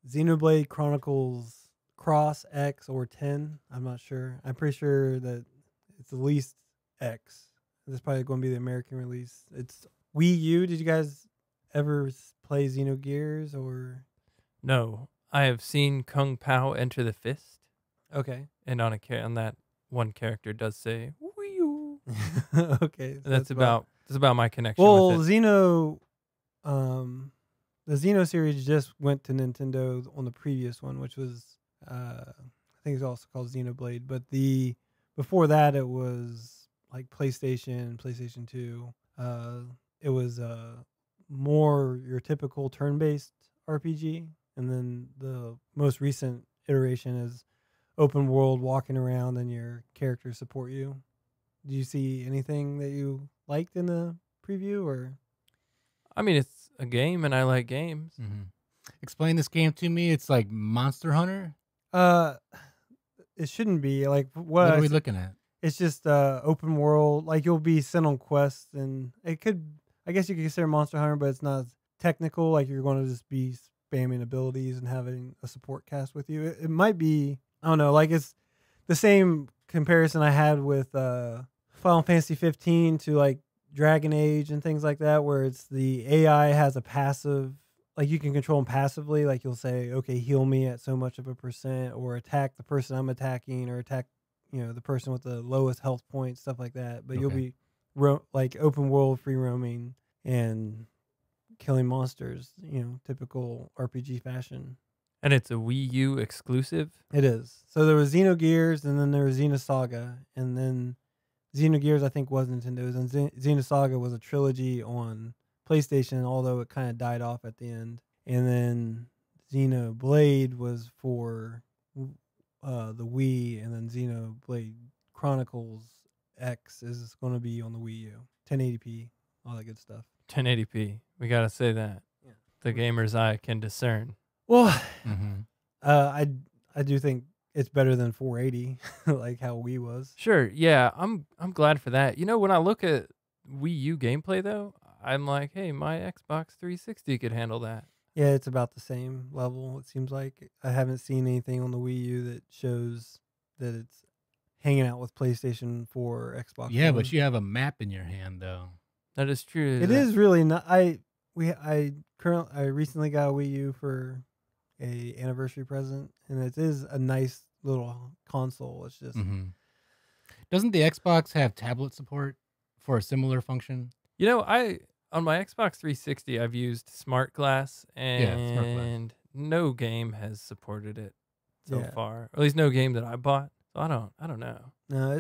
Xenoblade Chronicles Cross X or 10. I'm not sure. I'm pretty sure that it's at least X. This is probably going to be the American release. It's Wii U. Did you guys ever play Xenogears or? No, I have seen Kung Pao enter the fist, Okay. and on that one character does say Wii U. Okay. So That's about my connection well, with it. The Xeno series just went to Nintendo on the previous one, which was I think it's also called Xenoblade. But before that, it was like PlayStation 2. It was more your typical turn-based RPG, and then the most recent iteration is open world, walking around, and your characters support you. Do you see anything that you liked in the preview, or? I mean, it's a game, and I like games. Mm-hmm. Explain this game to me. It's like Monster Hunter. It shouldn't be like What are we looking at? It's just open world. Like you'll be sent on quests, and it could. I guess you could consider Monster Hunter, but it's not as technical. Like you're going to just be spamming abilities and having a support cast with you. It might be. I don't know. Like it's the same comparison I had with Final Fantasy 15 to like Dragon Age and things like that, where it's the AI has a passive, like you can control them passively. Like you'll say, okay, heal me at so much of a percent, or attack the person I'm attacking, or attack, the person with the lowest health points, stuff like that. But you'll be like open world, free roaming, and killing monsters, typical RPG fashion. And it's a Wii U exclusive? It is. So there was Xenogears, and then there was Xenosaga, and then Xenogears, I think, was Nintendo's, and Xenosaga was a trilogy on PlayStation, although it kind of died off at the end. And then Xenoblade was for the Wii, and then Xenoblade Chronicles X is going to be on the Wii U, 1080p, all that good stuff. 1080p. We gotta say that. Yeah. The gamer's eye can discern. Well, I do think it's better than 480, like how Wii was. Sure, yeah, I'm glad for that. When I look at Wii U gameplay though, I'm like, hey, my Xbox 360 could handle that. Yeah, it's about the same level, it seems like. I haven't seen anything on the Wii U that shows that it's hanging out with PlayStation 4 or Xbox Yeah, One. but you have a map in your hand though. That is true. It is really not. I recently got a Wii U for a anniversary present, and it is a nice little console. It's just Doesn't the Xbox have tablet support for a similar function? On my Xbox 360, I've used SmartGlass, and no game has supported it so far. Or at least no game that I bought. So I don't know. No,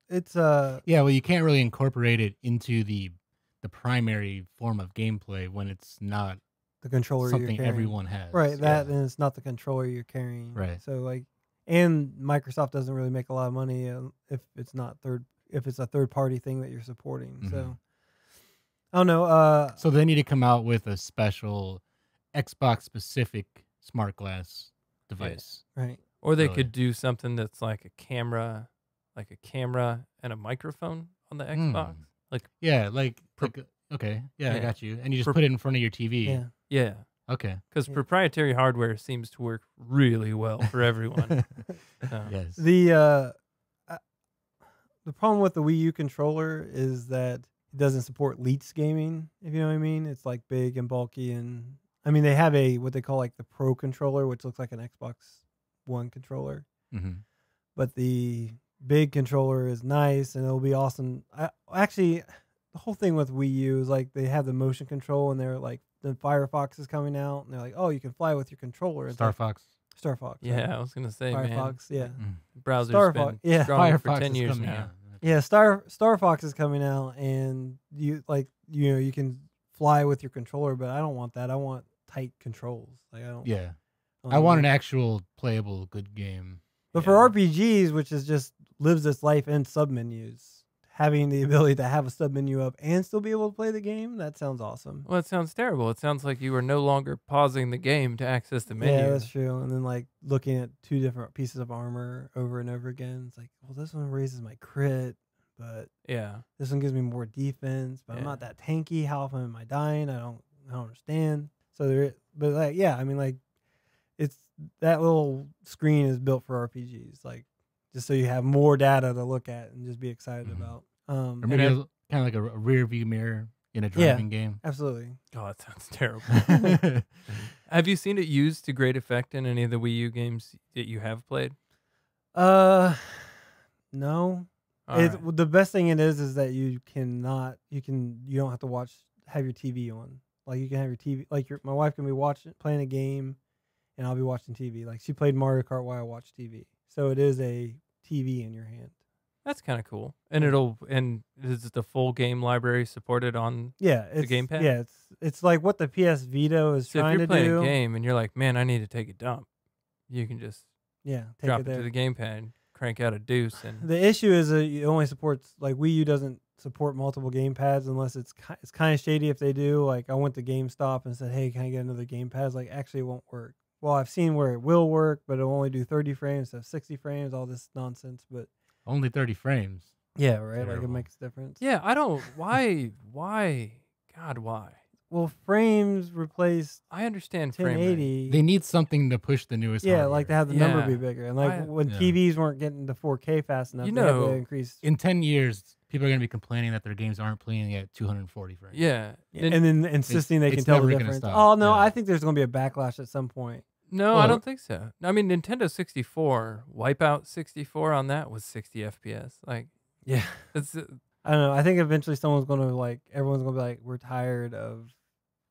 it's yeah. Well, you can't really incorporate it into the primary form of gameplay when it's not the controller something you're carrying. Everyone has. Right, and it's not the controller you're carrying. Right. So like, and Microsoft doesn't really make a lot of money if it's a third party thing that you're supporting. So I don't know. So they need to come out with a special Xbox specific SmartGlass device. Yeah, right. Or they could do something that's like a camera and a microphone on the Xbox. Okay, I got you. And you just put it in front of your TV. Yeah. Okay. Because proprietary hardware seems to work really well for everyone. Yes. The problem with the Wii U controller is that it doesn't support Leaks gaming, if you know what I mean. It's like big and bulky, and I mean they have what they call like the Pro controller, which looks like an Xbox One controller. But the big controller is nice, and it'll be awesome. Actually, the whole thing with Wii U is like they have the motion control, and they're like the Firefox is coming out, and they're like, oh, you can fly with your controller. It's Star Fox. Yeah, I was gonna say, Firefox. Man. Yeah. Browser's been strong for 10 years now. Out. Yeah, Star Fox is coming out, and you can fly with your controller, but I don't want that. I want tight controls. Like I don't. Yeah. I want an actual playable good game. But for RPGs, which is just lives its life in submenus, having the ability to have a submenu up and still be able to play the game, that sounds awesome. Well, it sounds terrible. It sounds like you are no longer pausing the game to access the menu. Yeah, that's true. And then like looking at two different pieces of armor over and over again, it's like, well, this one raises my crit, but this one gives me more defense. But I'm not that tanky. How often am I dying? I don't understand. So it's that little screen is built for RPGs, like just so you have more data to look at and just be excited about. Or maybe kind of like a rear view mirror in a driving game. Absolutely. Oh, that sounds terrible. Have you seen it used to great effect in any of the Wii U games that you have played? No. All right. The best thing it is that you don't have to have your TV on. Like you can have your TV, like my wife can be playing a game, and I'll be watching TV. Like she played Mario Kart while I watched TV. So it is a TV in your hand. That's kind of cool. And is the full game library supported on the Gamepad? Yeah, it's like what the PS Vita is trying to do. If you're playing a game and you're like, man, I need to take a dump, you can just drop it to the Gamepad, crank out a deuce. And the issue is that it only supports, like Wii U doesn't support multiple gamepads unless it's kind of shady if they do. Like I went to GameStop and said, hey, can I get another gamepad? It's like, actually it won't work. Well, I've seen where it will work, but it'll only do 30 frames instead of 60 frames, all this nonsense. But only 30 frames. Yeah, right. Terrible. Like it makes a difference. Yeah, I don't. Why? God, why? Well, frames replaced. I understand frame 1080. rate. They need something to push the newest. Yeah, hardware. like to have the number be bigger, and like when TVs weren't getting to 4K fast enough, they had to increase. In 10 years, people are going to be complaining that their games aren't playing at 240 frames. Yeah, and then insisting they can tell the difference. Oh no, I think there's going to be a backlash at some point. No, I don't think so. I mean, Nintendo 64, Wipeout 64 on that was 60 FPS. Like, yeah, it's. I don't know. I think eventually everyone's going to be like, we're tired of.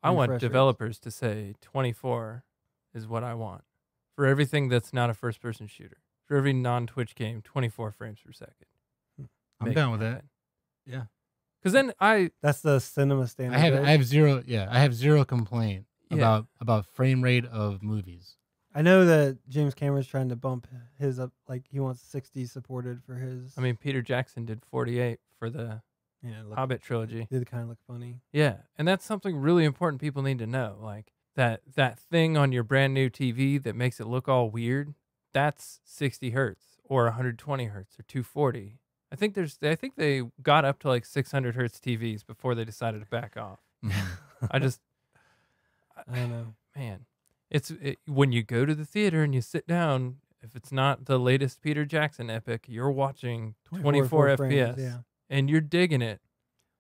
I want developers to say 24 is what I want for everything that's not a first-person shooter. For every non-Twitch game, 24 frames per second. I'm down with that. Yeah, because then that's the cinema standard. I have zero complaint about frame rate of movies. I know that James Cameron's trying to bump his up, like he wants 60 supported for his. I mean, Peter Jackson did 48 for the Hobbit trilogy. Did kind of look funny. Yeah, and that's something really important people need to know. Like that thing on your brand new TV that makes it look all weird, that's 60 hertz or 120 hertz or 240. I think they got up to like 600 hertz TVs before they decided to back off. I don't know. Man, when you go to the theater and you sit down, if it's not the latest Peter Jackson epic, you're watching 24 FPS. Yeah. And you're digging it.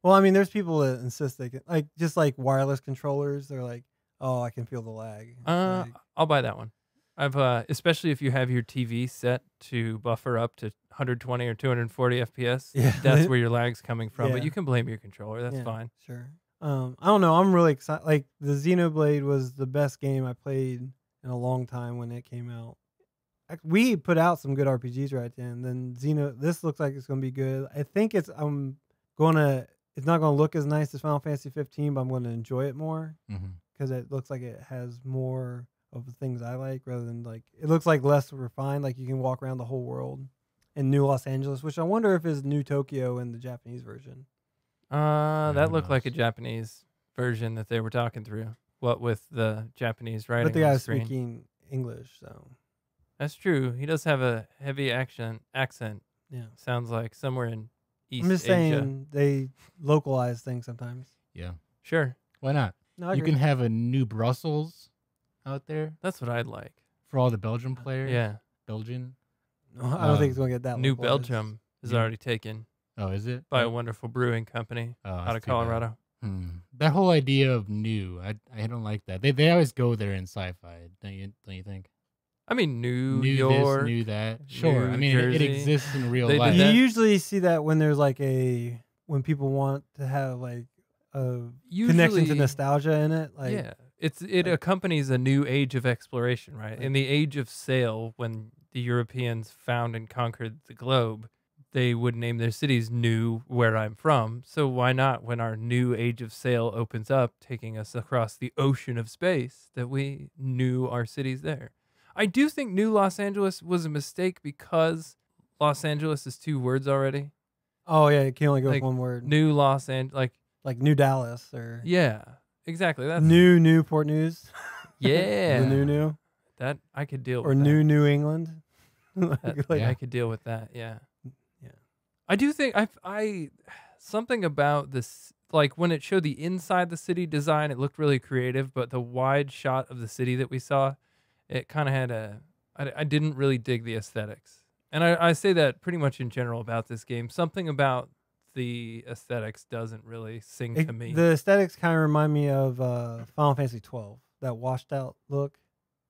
Well, I mean, there's people that insist they can, like, just like wireless controllers. They're like, oh, I can feel the lag. I'll buy that one. I've especially if you have your TV set to buffer up to 120 or 240 FPS. Yeah. That's where your lag's coming from. Yeah. But you can blame your controller. That's fine. Sure. I don't know. I'm really excited. Like the Xenoblade was the best game I played in a long time when it came out. We put out some good RPGs right then. Then this looks like it's going to be good. I think it's not going to look as nice as Final Fantasy 15, but I'm going to enjoy it more because it looks like it has more of the things I like rather than like, it looks like less refined. Like you can walk around the whole world in New Los Angeles, which I wonder if is New Tokyo in the Japanese version. That looked like a Japanese version that they were talking through. What with the Japanese writing? But the guy's speaking English, so that's true. He does have a heavy accent. Yeah, sounds like somewhere in East Asia. I'm just saying they localize things sometimes. Yeah, sure. Why not? No, you can have a New Brussels out there. That's what I'd like for all the Belgian players. Yeah, Belgian. No, I don't think it's going to get that. New Belgium is already taken. Oh, is it? By a wonderful brewing company out of Colorado. That whole idea of new, I don't like that. They always go there in sci-fi, don't you think? I mean, New This, York, new that. Sure. New I mean, Jersey. it exists in real life. You usually see that when there's like when people want to have like a connection to nostalgia in it. Like, yeah, it accompanies a new age of exploration, right? In the age of sail, when the Europeans found and conquered the globe, they would name their cities New, where I'm from. So why not, when our new age of sail opens up, taking us across the ocean of space, that we knew our cities there? I do think New Los Angeles was a mistake because Los Angeles is 2 words already. Oh yeah, it can only go with 1 word. New Los Angeles, like New Dallas or exactly. That's New Newport News. Yeah, the new that I could deal or with. Or New England. I could deal with that. Yeah. I do think I something about this, like when it showed the inside the city design, it looked really creative, but the wide shot of the city that we saw, it kind of had I didn't really dig the aesthetics. And I say that pretty much in general about this game. Something about the aesthetics doesn't really sing to me. The aesthetics kind of remind me of Final Fantasy 12, that washed out look.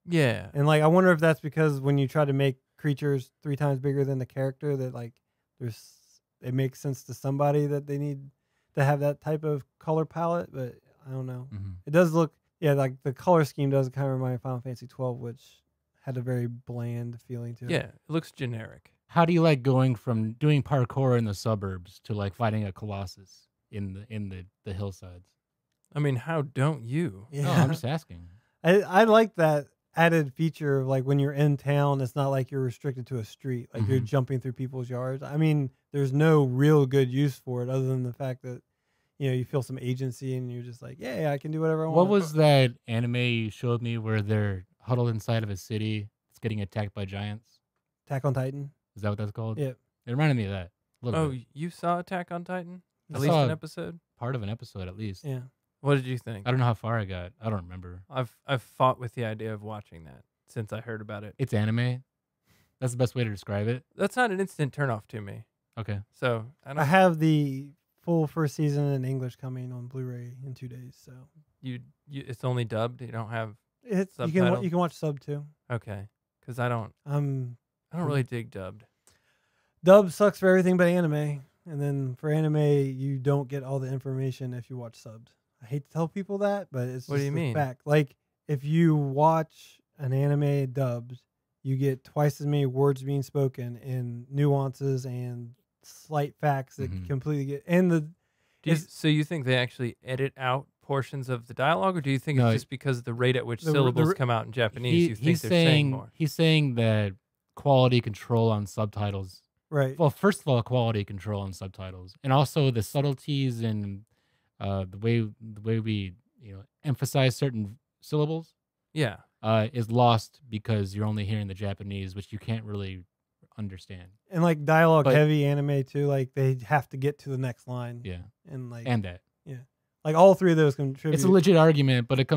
Yeah. And like I wonder if that's because when you try to make creatures 3 times bigger than the character, that like it makes sense to somebody that they need to have that type of color palette, but I don't know. Mm-hmm. It does look, yeah, like the color scheme does kind of remind me of Final Fantasy 12, which had a very bland feeling to it. Yeah, it looks generic. How do you like going from doing parkour in the suburbs to like fighting a colossus in the hillsides? I mean, how don't you? Yeah. No, I'm just asking. I like that added feature of like when you're in town, it's not like you're restricted to a street, like you're jumping through people's yards. I mean, there's no real good use for it other than the fact that, you know, you feel some agency and you're just like, yeah, I can do whatever I want. What was that anime you showed me where they're huddled inside of a city that's getting attacked by giants? Attack on Titan? Is that what that's called? Yeah. It reminded me of that. A little Oh, bit. you saw Attack on Titan? I At least saw an episode? Part of an episode at least. Yeah. What did you think? I don't know how far I got. I don't remember. I've fought with the idea of watching that since I heard about it. It's anime. That's the best way to describe it. That's not an instant turnoff to me. Okay. So I have the full first season in English coming on Blu-ray in 2 days. So you it's only dubbed. You don't have you subtitle? can watch sub too. Okay, because I don't Um, really dig dubbed. Dub sucks for everything but anime, and then for anime you don't get all the information if you watch subbed. I hate to tell people that, but it's What do just you a mean? fact. Like if you watch an anime dubbed, you get twice as many words being spoken and nuances and slight facts that completely get and the. So you think they actually edit out portions of the dialogue, or do you think No, it's just because of the rate at which syllables come out in Japanese? You think he's they're saying more? He's saying that quality control on subtitles. Right. Well, first of all, quality control on subtitles, and also the subtleties and the way we emphasize certain syllables. Yeah. Is lost because you're only hearing the Japanese, which you can't really understand. And like dialogue heavy anime too, like they have to get to the next line. Yeah. And like that. Yeah. Like all 3 of those contribute. It's a legit argument, but it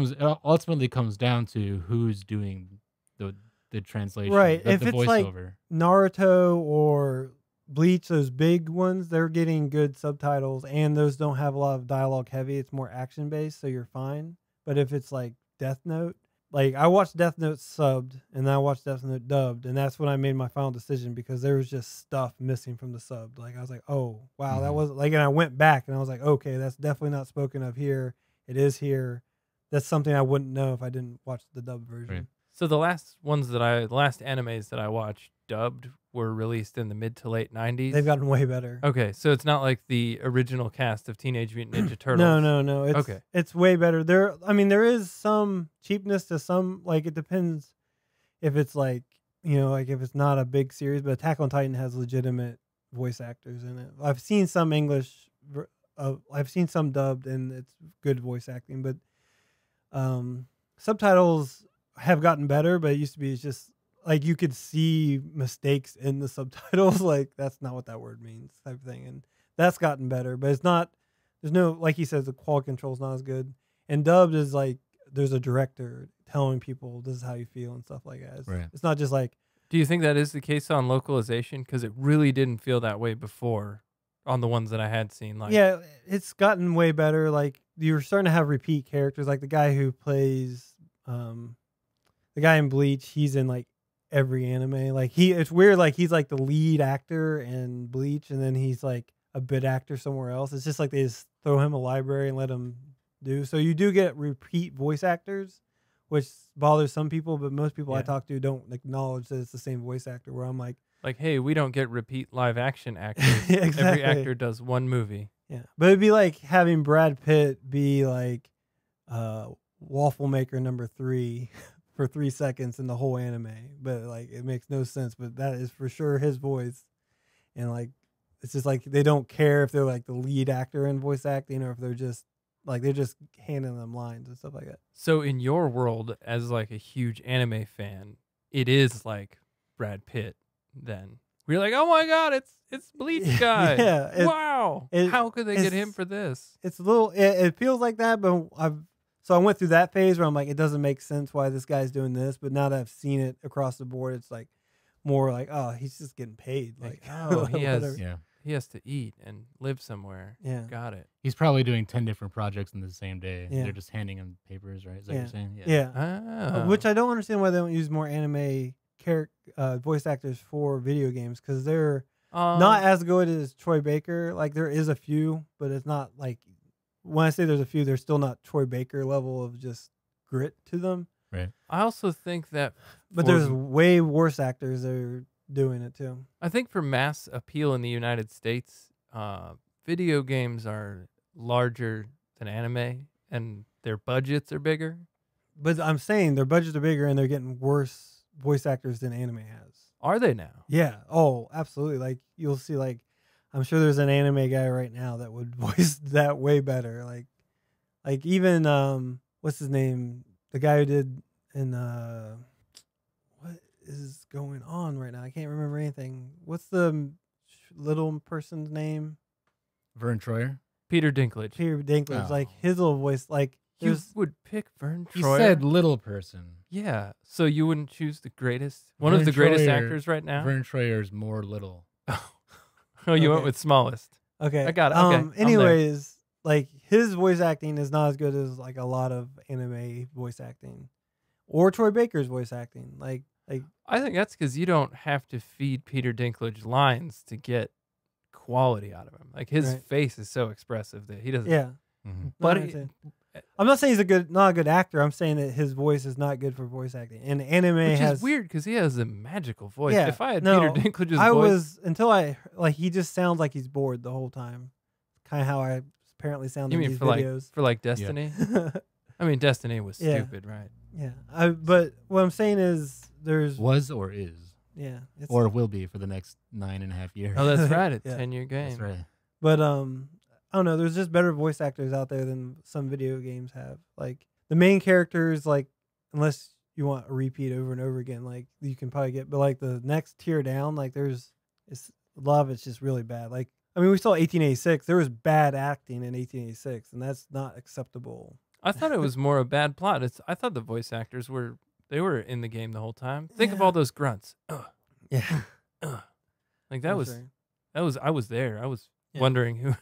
ultimately comes down to who's doing the translation. Right. The If it's voiceover. like Naruto or Bleach, those big ones, they're getting good subtitles and those don't have a lot of dialogue heavy. It's more action based, so you're fine. But if it's like Death Note, like I watched Death Note subbed and then I watched Death Note dubbed, and that's when I made my final decision because there was just stuff missing from the sub. Like I was like, oh wow, that was like, and I went back and I was like, okay, that's definitely not spoken of here. It is here. That's something I wouldn't know if I didn't watch the dub version. Right. So the last animes that I watched dubbed were released in the mid to late 90s. They've gotten way better. Okay, so it's not like the original cast of Teenage Mutant Ninja Turtles. No. It's way better. There is some cheapness to some, like it depends if it's like, like if it's not a big series, but Attack on Titan has legitimate voice actors in it. I've seen some English, I've seen some dubbed and it's good voice acting, but subtitles have gotten better, but it used to be, it's just like you could see mistakes in the subtitles, like that's not what that word means type of thing. And that's gotten better, but it's not, there's no, like he says, the quality control is not as good. And dubbed is like, there's a director telling people this is how you feel and stuff like that. It's not just like. Do you think that is the case on localization? Because it really didn't feel that way before on the ones that I had seen. Like, yeah, it's gotten way better. Like you're starting to have repeat characters, like the guy who plays, the guy in Bleach, he's in like every anime. Like it's weird. Like he's like the lead actor in Bleach, and then he's like a bit actor somewhere else. It's just like they just throw him a library and let him do. So you do get repeat voice actors, which bothers some people, but most people I talk to don't acknowledge that it's the same voice actor. Where I'm like, hey, we don't get repeat live action actors. Exactly. Every actor does one movie. Yeah, but it'd be like having Brad Pitt be like waffle maker number 3 for 3 seconds in the whole anime, but like it makes no sense. But that is for sure his voice, and like it's just like they don't care if they're like the lead actor in voice acting or if they're just handing them lines and stuff like that. So in your world, as like a huge anime fan, it is like Brad Pitt. Then we're like, oh my god, it's Bleach guy. Yeah, wow. How could they get him for this? It's a little. It feels like that, but So I went through that phase where I'm like, it doesn't make sense why this guy's doing this. But now that I've seen it across the board, it's like more like, oh, he's just getting paid. Like, oh, he has whatever. he has to eat and live somewhere. Yeah. Got it. He's probably doing 10 different projects in the same day. Yeah. They're just handing him papers, right? Is that what Yeah. you're saying? Yeah. Oh. Which I don't understand why they don't use more anime voice actors for video games, because they're not as good as Troy Baker. Like, there is a few, but it's not like, when I say there's a few, they're still not Troy Baker level of just grit to them. Right. I also think that But there's way worse actors that are doing it too. I think for mass appeal in the United States, video games are larger than anime, and their budgets are bigger. But I'm saying their budgets are bigger and they're getting worse voice actors than anime has. Are they now? Yeah. Oh, absolutely. Like, you'll see, like, I'm sure there's an anime guy right now that would voice that way better. Like even what's his name? The guy who did in what is going on right now? I can't remember anything. What's the little person's name? Vern Troyer. Peter Dinklage. Peter Dinklage. Oh. Like, his little voice. Like, You there's would pick Vern He Troyer? said little person. Yeah. So you wouldn't choose the greatest, one of Vern the greatest Troyer- actors right now? Vern Troyer's more little. Oh, you went Okay. with smallest. okay. I got it. Okay, I'm there. Anyways, like, his voice acting is not as good as like a lot of anime voice acting, or Troy Baker's voice acting. Like. I think that's because you don't have to feed Peter Dinklage lines to get quality out of him. Like, his Right. face is so expressive that he doesn't. Yeah. Mm-hmm. But No, I understand. I'm not saying he's not a good actor. I'm saying that his voice is not good for voice acting. And anime which has is weird because he has a magical voice. Yeah, If I had no, Peter Dinklage's I voice, was until I like he just sounds like he's bored the whole time. Kind of how I apparently sound you in mean these for videos. like Destiny? I mean, Destiny was Yeah. stupid, right? Yeah. But what I'm saying is there's Was or is. yeah. It's, Or will be for the next 9.5 years. Oh, that's right. It's Yeah. 10-year game. That's right. But I don't know. There's just better voice actors out there than some video games have. Like, the main characters, like, unless you want a repeat over and over again, like, you can probably get. But like the next tier down, like, a lot of it's just really bad. Like, I mean, we saw 1886. There was bad acting in 1886, and that's not acceptable. I thought it was more a bad plot. I thought the voice actors were in the game the whole time. Think of Yeah. all those grunts. Ugh, Yeah. ugh. Like that was Sorry. I was there. I was Yeah. wondering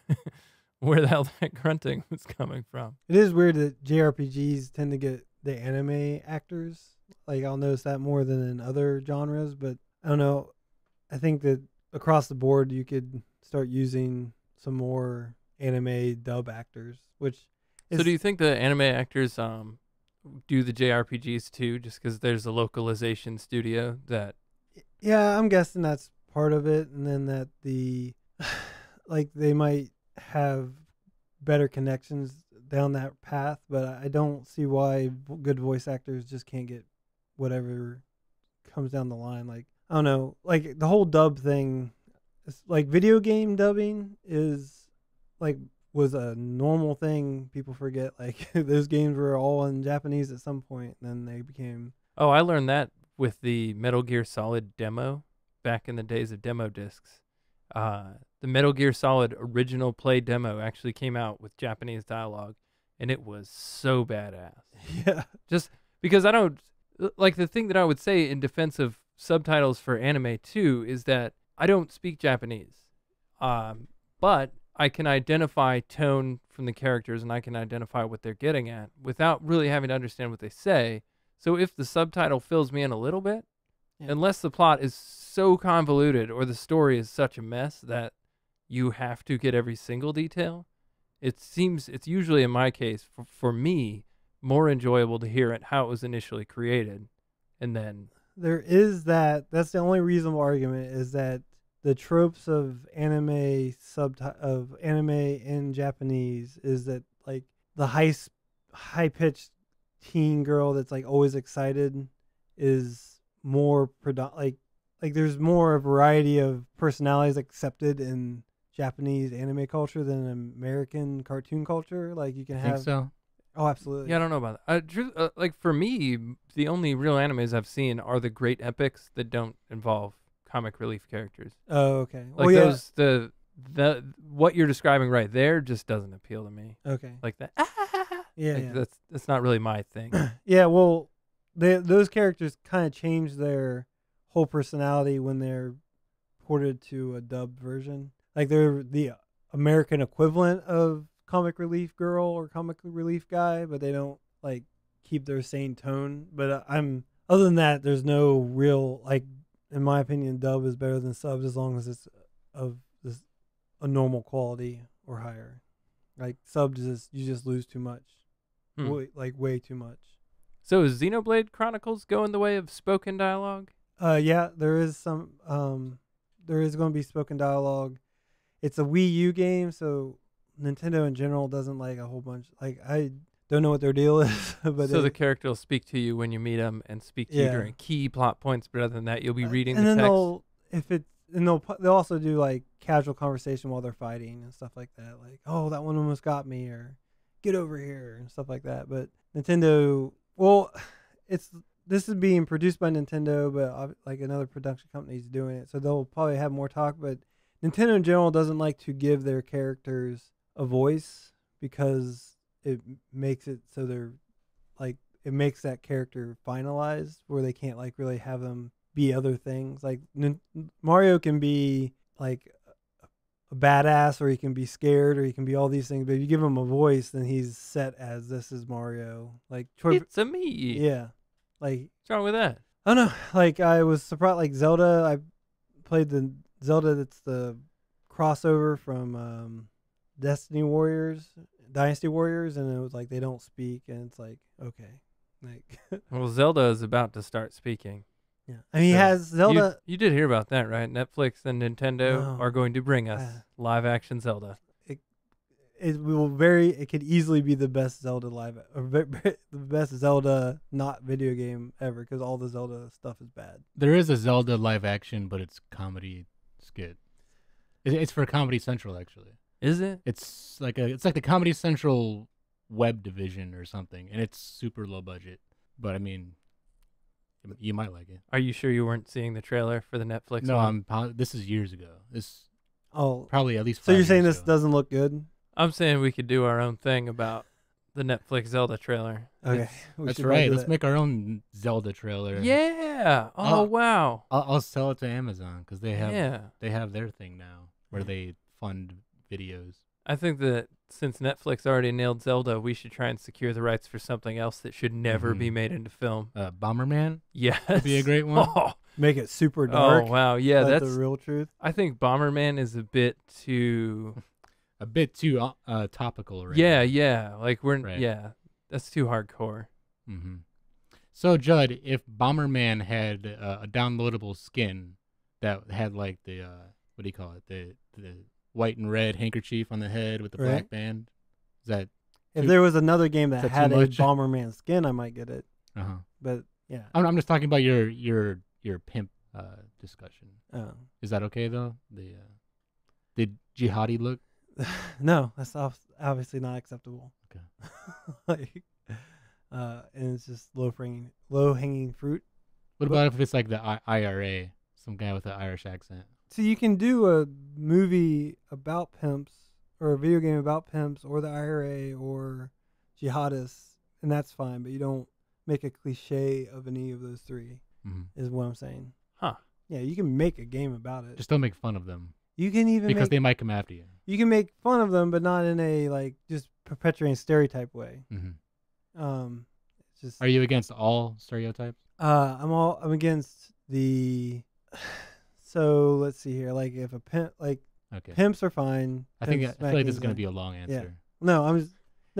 where the hell that grunting was coming from. It is weird that JRPGs tend to get the anime actors. Like, I'll notice that more than in other genres, but I don't know. I think that across the board, you could start using some more anime dub actors, which is, So do you think the anime actors do the JRPGs too, just because there's a localization studio that yeah, I'm guessing that's part of it. And then that like, they might have better connections down that path, but I don't see why good voice actors just can't get whatever comes down the line. Like, I don't know, like, the whole dub thing, it's like video game dubbing was a normal thing. People forget, like, those games were all in Japanese at some point, and then they became Oh, I learned that with the Metal Gear Solid demo back in the days of demo discs. The Metal Gear Solid original play demo actually came out with Japanese dialogue, and it was so badass. yeah. Just because I don't like the thing that I would say in defense of subtitles for anime too is that I don't speak Japanese, but I can identify tone from the characters and I can identify what they're getting at without really having to understand what they say. So if the subtitle fills me in a little bit, Yeah. unless the plot is so convoluted or the story is such a mess that you have to get every single detail, it's usually, in my case, for me, more enjoyable to hear it how it was initially created, and then There is that. That's the only reasonable argument, is that the tropes of anime in Japanese is that, like, the high pitched teen girl that's, like, always excited is more like there's more variety of personalities accepted in Japanese anime culture than American cartoon culture. Like, you can Think have so? oh, absolutely. yeah, I don't know about that. Like for me, the only real animes I've seen are the great epics that don't involve comic relief characters. Oh, okay. Like Well, yeah. those the what you're describing right there just doesn't appeal to me. Okay. Like that. Yeah, Like, yeah. that's not really my thing. Yeah, well, those characters kind of change their whole personality when they're ported to a dubbed version. Like they're the American equivalent of comic relief girl or comic relief guy, but they don't like keep their same tone. But I'm other than that, there's no real like, in my opinion, dub is better than subs as long as it's of this a normal quality or higher. Like subs is you just lose too much, way too much. So is Xenoblade Chronicles going the way of spoken dialogue? Yeah, there is some. There is going to be spoken dialogue. It's a Wii U game, so Nintendo in general doesn't like a whole bunch. Like I don't know what their deal is, but So the character will speak to you when you meet them and speak to you during key plot points. But other than that, you'll be reading and the then text. they'll also do like casual conversation while they're fighting and stuff like that. Like, oh, that one almost got me, or get over here and stuff like that. But Nintendo, well, this is being produced by Nintendo, but like another production company is doing it, so they'll probably have more talk. But Nintendo in general doesn't like to give their characters a voice because it makes it so they're like it makes that character finalized where they can't like really have them be other things. Like Mario can be like a badass, or he can be scared, or he can be all these things. But if you give him a voice, then he's set as this is Mario. Like It's a me. yeah. Like, What's wrong with that? I don't know. Like, I was surprised. Like Zelda, I played the Zelda that's the crossover from Dynasty Warriors, and it was like they don't speak, and it's like okay, like Well, Zelda is about to start speaking. yeah. I mean, he has Zelda. You did hear about that, right? Netflix and Nintendo No. are going to bring us live action Zelda. It could easily be the best Zelda the best Zelda not video game ever, because all the Zelda stuff is bad. There is a Zelda live action, but it's comedy skit. It's for Comedy Central, actually. Is it? It's like the Comedy Central web division or something, and it's super low budget. But I mean, you might like it. Are you sure you weren't seeing the trailer for the Netflix No, one? this is years ago. This Oh, probably at least 5 so you're saying years this ago. doesn't look good? I'm saying we could do our own thing about the Netflix Zelda trailer. Okay, It's- we That's should right. do Let's that. make our own Zelda trailer. Yeah. Oh, wow. I'll sell it to Amazon because they Yeah. have their thing now where they fund videos. I think that since Netflix already nailed Zelda, we should try and secure the rights for something else that should never be made into film. Bomberman Yes. would be a great one. Oh, Make it super dark. wow. Yeah, Let that's the real truth. I think Bomberman is a bit too A bit too topical, right? Yeah. Like Right. yeah. That's too hardcore. Mm-hmm. So Judd, if Bomberman had a downloadable skin that had like the what do you call it, the white and red handkerchief on the head with the black Right. band, is that If too- there was another game that is that too had a much? Bomberman skin, I might get it. uh-huh. But yeah, I'm just talking about your pimp discussion. oh. Is that okay though? The jihadi look. No, that's obviously not acceptable. Okay. Like, and it's just low hanging fruit. What about if it's like the IRA, some guy with an Irish accent? So you can do a movie about pimps, or a video game about pimps, or the IRA, or jihadists, and that's fine. But you don't make a cliche of any of those three. Mm-hmm. Is what I'm saying. Huh. Yeah, you can make a game about it. Just don't make fun of them You can even because make, they might come after you. you can make fun of them, but not in a like just perpetuating stereotype way. Mm-hmm. It's just Are you against all stereotypes? I'm against the. So let's see here. Like if a pimp, like Okay. pimps are fine. I pimp feel like smacking this is going to fine. be a long answer. No,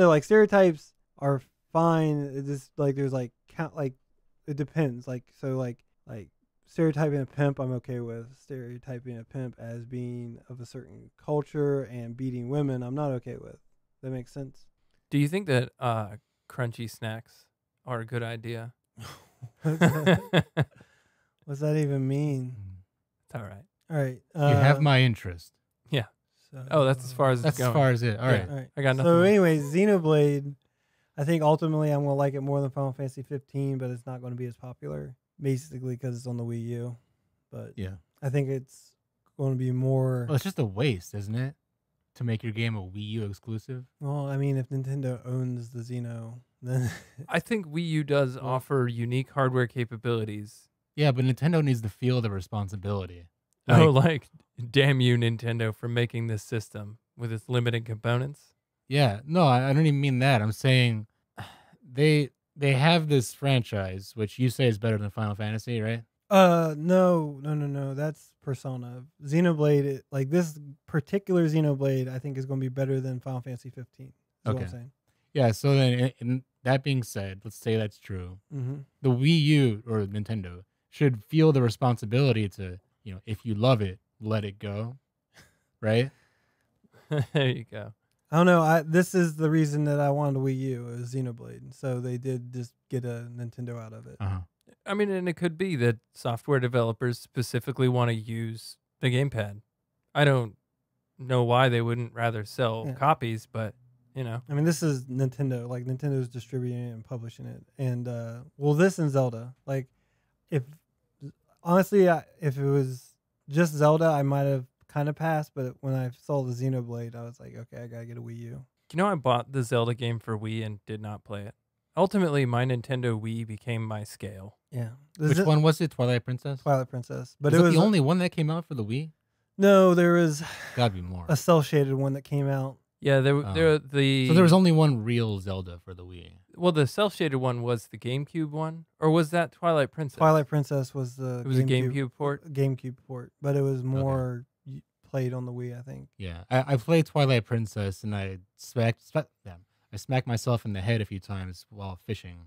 like stereotypes are fine. It's just like there's like count like it depends. Like so like stereotyping a pimp I'm okay with. Stereotyping a pimp as being of a certain culture and beating women I'm not okay with. That makes sense. Do you think that crunchy snacks are a good idea? What's that even mean? It's all right. All right. You have my interest. So, Oh, that's as far as That's it's going. as far as it. All right. all right. I got So nothing. anyway, Xenoblade, I think ultimately I'm gonna like it more than Final Fantasy 15, but it's not going to be as popular, basically because it's on the Wii U. But Yeah. I think it's going to be more. Well, it's just a waste, isn't it? to make your game a Wii U exclusive? Well, I mean, if Nintendo owns the Xeno, then I think Wii U does offer unique hardware capabilities. Yeah, but Nintendo needs to feel the responsibility. Like, damn you, Nintendo, for making this system with its limited components. Yeah, no, I don't even mean that. I'm saying they have this franchise, which you say is better than Final Fantasy, right? no. That's Persona. Xenoblade, like this particular Xenoblade, I think is going to be better than Final Fantasy 15. Is what I'm Okay. saying. Yeah, so then, and that being said, let's say that's true. Mm-hmm. The Wii U or Nintendo should feel the responsibility to, if you love it, let it go, right? There you go. I don't know. This is the reason that I wanted a Wii U is Xenoblade. So they did just get a Nintendo out of it. Uh-huh. I mean, and it could be that software developers specifically want to use the gamepad. I don't know why they wouldn't rather sell copies, but I mean, this is Nintendo. Like Nintendo's distributing it and publishing it, and this and Zelda. Like, if it was just Zelda, I might have kind of passed. But when I saw the Xenoblade, I was like, okay, I gotta get a Wii U. I bought the Zelda game for Wii and did not play it. Ultimately, my Nintendo Wii became my scale. Yeah. Which one was it? Twilight Princess? Twilight Princess. But Was it the only one that came out for the Wii? No, there was Gotta be more. a cell-shaded one that came out. Yeah, So there was only one real Zelda for the Wii. Well, the cell-shaded one was the GameCube one? Or was that Twilight Princess? Twilight Princess was the It was a GameCube port? GameCube port, but it was more played on the Wii, I think. Yeah, I played Twilight Princess, and I smacked myself in the head a few times while fishing.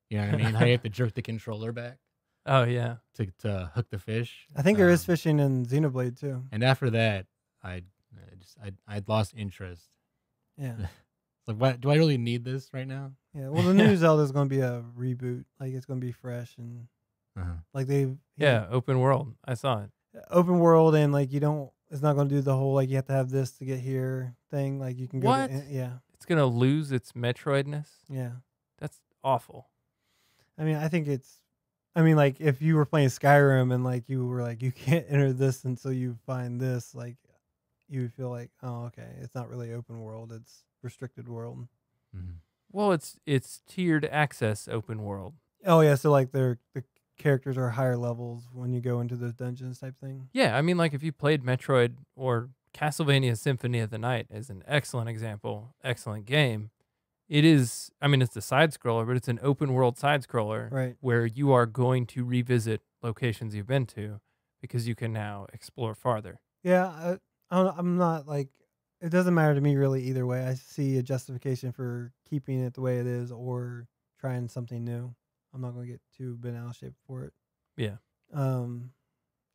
You know what I mean? How you have to jerk the controller back Oh, yeah. to hook the fish. I think there is fishing in Xenoblade, too. And after that, I'd lost interest. Yeah. It's like, what, do I really need this right now? Yeah, well, the new Zelda is going to be a reboot. Like, it's going to be fresh and like open world. I saw it. Open world, and like it's not going to do the whole like you have to have this to get here thing. Like you can go. What? It's going to lose its Metroidness? Yeah. That's awful. I mean, I think like if you were playing Skyrim and like you were like you can't enter this until you find this, like you would feel like, oh, okay, it's not really open world, it's restricted world. Mm-hmm. Well, it's tiered access open world. Oh yeah, so like the characters are higher levels when you go into those dungeons type thing. Yeah, I mean, like if you played Metroid or Castlevania Symphony of the Night is an excellent example, excellent game. It is, I mean, it's a side scroller, but it's an open world side scroller, right? Where you are going to revisit locations you've been to because you can now explore farther. Yeah, I'm not like, it doesn't matter to me really either way. I see a justification for keeping it the way it is or trying something new. I'm not going to get too bent out of shape for it. Yeah.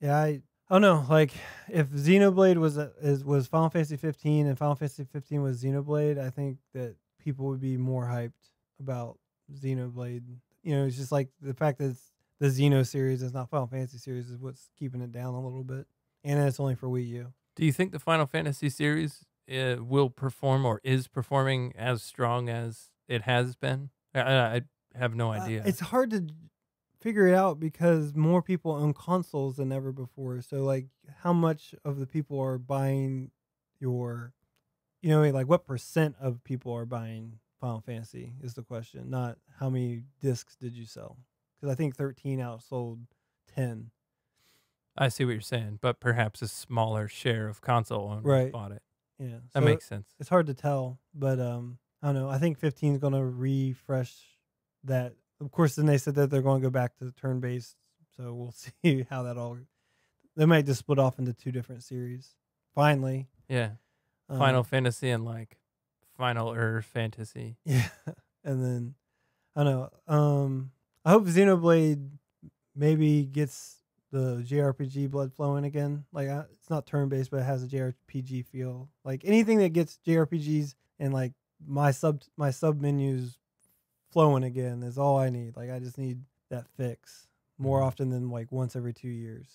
Yeah, I don't know. Like, if Xenoblade was Final Fantasy 15 and Final Fantasy 15 was Xenoblade, I think that people would be more hyped about Xenoblade. It's just like the fact that it's the Xeno series, it's not Final Fantasy series, is what's keeping it down a little bit. And it's only for Wii U. Do you think the Final Fantasy series will perform or is performing as strong as it has been? I have no idea. It's hard to figure it out because more people own consoles than ever before. So, like, how much of the people are buying your, like what % of people are buying Final Fantasy is the question, not how many discs did you sell? Because I think 13 outsold 10. I see what you're saying, but perhaps a smaller share of console owners bought it. Yeah, that makes sense. It's hard to tell, but I don't know. I think 15 is going to refresh that. Of course, then they said that they're going to go back to turn-based, so we'll see how that all. They might just split off into two different series. Finally, yeah, Final Fantasy and like Final Fantasy. Yeah, and then I don't know. I hope Xenoblade maybe gets the JRPG blood flowing again. Like, it's not turn-based, but it has a JRPG feel. Like, anything that gets JRPGs and like my sub menus flowing again is all I need. Like, I just need that fix more often than like once every 2 years.